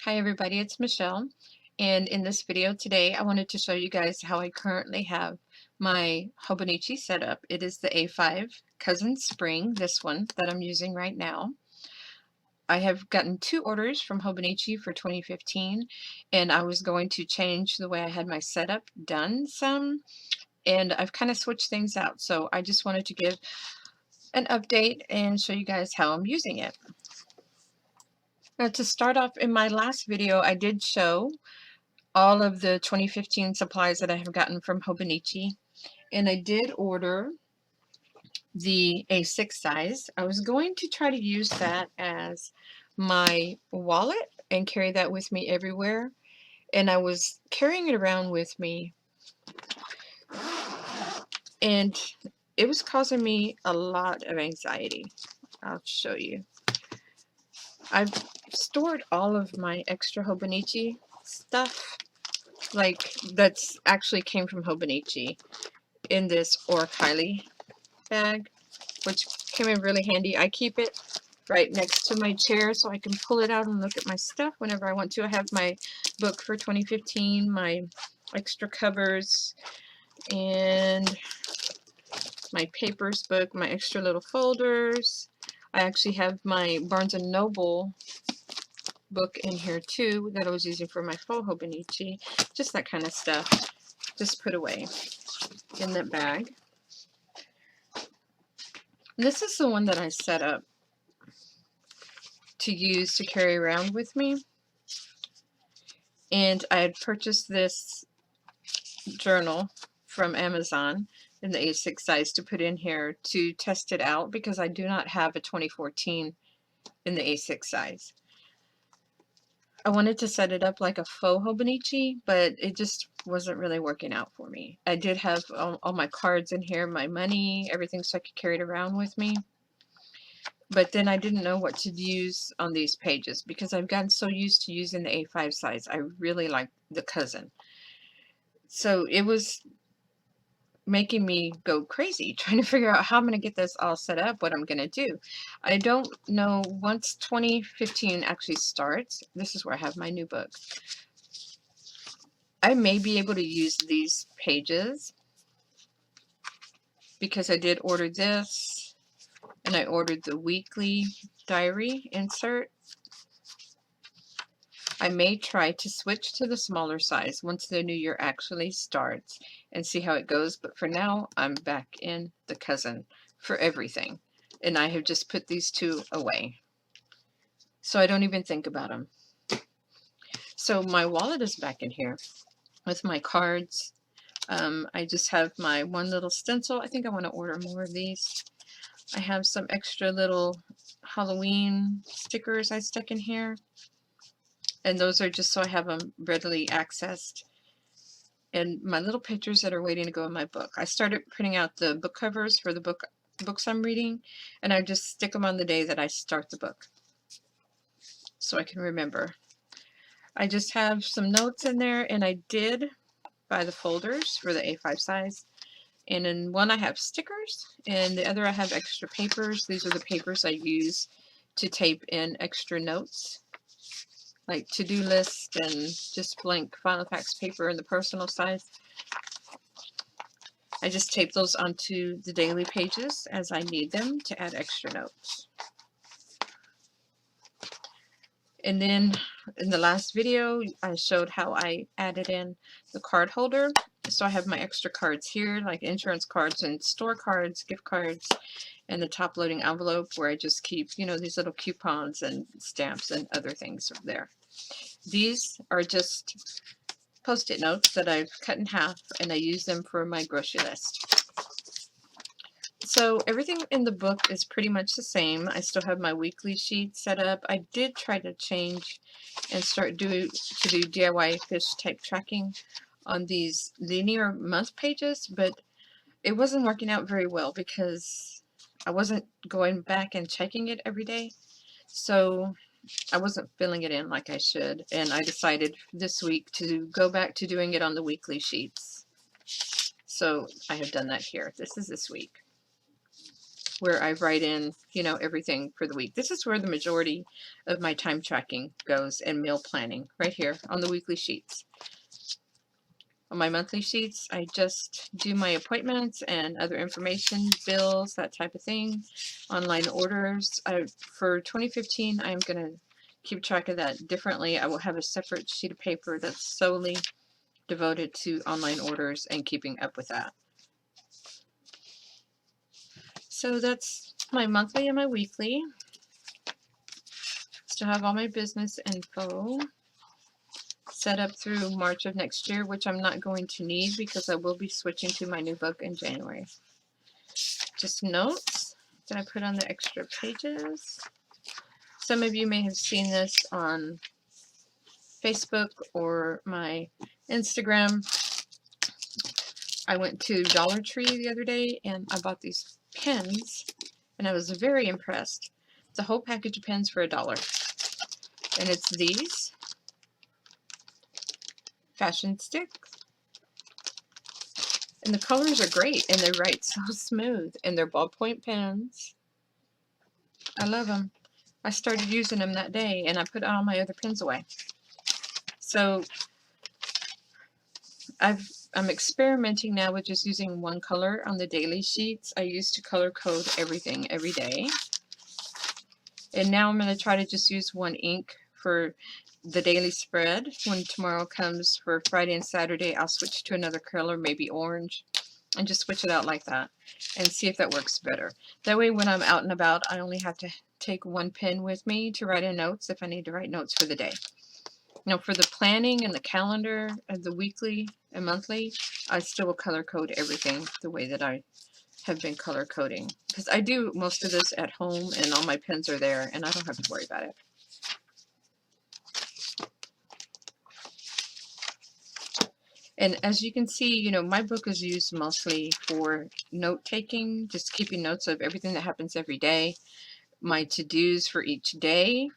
Hi everybody, it's Michelle, and in this video today I wanted to show you guys how I currently have my Hobonichi set up. It is the A5 Cousin Spring, this one that I'm using right now. I have gotten 2 orders from Hobonichi for 2015, and I was going to change the way I had my setup done some, and I've kind of switched things out, so I just wanted to give an update and show you guys how I'm using it. Now, to start off, in my last video I did show all of the 2015 supplies that I have gotten from Hobonichi, and I did order the A6 size. I was going to try to use that as my wallet and carry that with me everywhere, and I was carrying it around with me, and it was causing me a lot of anxiety. I'll show you. I've stored all of my extra Hobonichi stuff, like that's actually came from Hobonichi, in this Kylie bag, which came in really handy. I keep it right next to my chair so I can pull it out and look at my stuff whenever I want to. I have my book for 2015, my extra covers, and my papers book, my extra little folders. I actually have my Barnes & Noble book in here too that I was using for my faux Hobonichi. Just that kind of stuff. Just put away in that bag. This is the one that I set up to use to carry around with me. And I had purchased this journal from Amazon in the A6 size to put in here to test it out because I do not have a 2014 in the A6 size. I wanted to set it up like a faux Hobonichi, but it just wasn't really working out for me. I did have all my cards in here, my money, everything, so I could carry it around with me. But then I didn't know what to use on these pages because I've gotten so used to using the A5 size. I really like the Cousin. So it was making me go crazy trying to figure out how I'm going to get this all set up, what I'm going to do. I don't know, once 2015 actually starts, this is where I have my new book. I may be able to use these pages because I did order this, and I ordered the weekly diary insert. I may try to switch to the smaller size once the new year actually starts and see how it goes, but for now I'm back in the Cousin for everything, and I have just put these 2 away so I don't even think about them. So my wallet is back in here with my cards. I just have my one little stencil. I think I want to order more of these. I have some extra little Halloween stickers I stuck in here, and those are just so I have them readily accessed. And my little pictures that are waiting to go in my book. I started printing out the book covers for the books I'm reading, and I just stick them on the day that I start the book so I can remember. I just have some notes in there, and I did buy the folders for the A5 size. And in one I have stickers, and the other I have extra papers. These are the papers I use to tape in extra notes, like to-do list and just blank Final Packs paper in the personal size. I just tape those onto the daily pages as I need them to add extra notes. And then in the last video, I showed how I added in the card holder. So I have my extra cards here, like insurance cards and store cards, gift cards, and the top loading envelope where I just keep, you know, these little coupons and stamps and other things there. These are just Post-it notes that I've cut in half, and I use them for my grocery list. So everything in the book is pretty much the same. I still have my weekly sheet set up. I did try to change and start to do DIY fish type tracking on these linear month pages, but it wasn't working out very well because I wasn't going back and checking it every day. So I wasn't filling it in like I should, and I decided this week to go back to doing it on the weekly sheets. So I have done that here. This is this week. where I write in, you know, everything for the week. This is where the majority of my time tracking goes and meal planning, right here on the weekly sheets. On my monthly sheets, I just do my appointments and other information, bills, that type of thing, online orders. For 2015, I'm going to keep track of that differently. I will have a separate sheet of paper that's solely devoted to online orders and keeping up with that. So that's my monthly and my weekly. Still have all my business info set up through March of next year, which I'm not going to need because I will be switching to my new book in January. Just notes that I put on the extra pages. Some of you may have seen this on Facebook or my Instagram. I went to Dollar Tree the other day and I bought these pens and I was very impressed. It's a whole package of pens for $1. And it's these fashion sticks. And the colors are great and they write so smooth and they're ballpoint pens. I love them. I started using them that day and I put all my other pens away. So I'm experimenting now with just using one color on the daily sheets. I used to color code everything every day. And now I'm going to try to just use one ink for the daily spread. When tomorrow comes for Friday and Saturday, I'll switch to another color, maybe orange, and just switch it out like that and see if that works better. That way when I'm out and about, I only have to take one pen with me to write in notes if I need to write notes for the day. Now for the planning and the calendar and the weekly and monthly, I still will color code everything the way that I have been color coding. Because I do most of this at home and all my pens are there and I don't have to worry about it. And as you can see, you know, my book is used mostly for note taking, just keeping notes of everything that happens every day. My to-dos for each day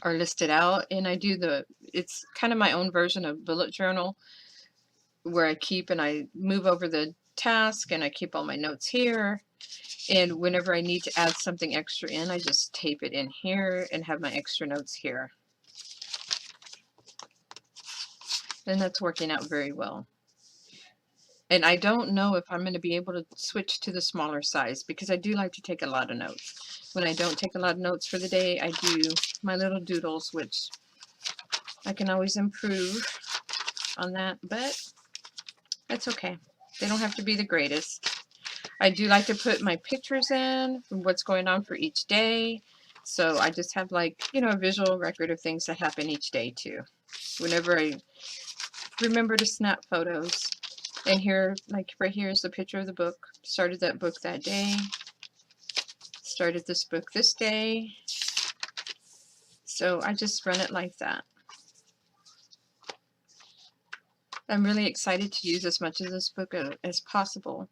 are listed out, and I do it's kind of my own version of bullet journal where I keep and I move over the task and I keep all my notes here. And whenever I need to add something extra in, I just tape it in here and have my extra notes here. And that's working out very well. And I don't know if I'm going to be able to switch to the smaller size because I do like to take a lot of notes. When I don't take a lot of notes for the day, I do my little doodles, which I can always improve on that, but that's okay. They don't have to be the greatest. I do like to put my pictures in, what's going on for each day. So I just have, like, you know, a visual record of things that happen each day too. Whenever I remember to snap photos. And here, like right here is the picture of the book. Started that book that day. Started this book this day. So I just run it like that. I'm really excited to use as much of this book as possible.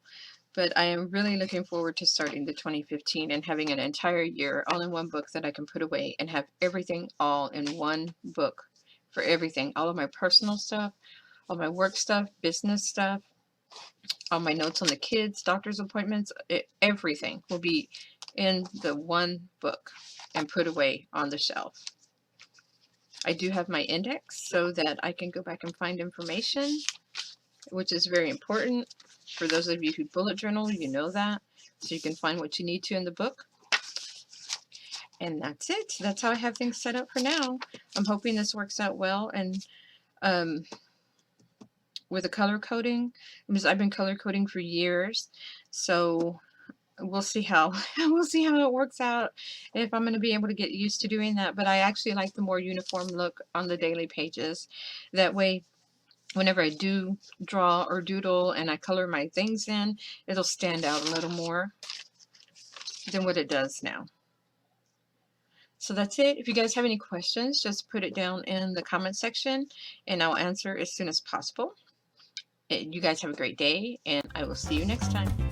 But I am really looking forward to starting the 2015 and having an entire year all in one book that I can put away and have everything all in one book for everything. All of my personal stuff, all my work stuff, business stuff, all my notes on the kids, doctor's appointments, everything will be in the one book and put away on the shelf. I do have my index so that I can go back and find information, which is very important. For those of you who bullet journal, you know that. So you can find what you need to in the book. And that's it. That's how I have things set up for now. I'm hoping this works out well. And with the color coding, because I've been color coding for years, so we'll see how it works out, if I'm going to be able to get used to doing that. But I actually like the more uniform look on the daily pages. That way, whenever I do draw or doodle and I color my things in, it'll stand out a little more than what it does now. So that's it. If you guys have any questions, just put it down in the comment section and I'll answer as soon as possible. You guys have a great day, and I will see you next time.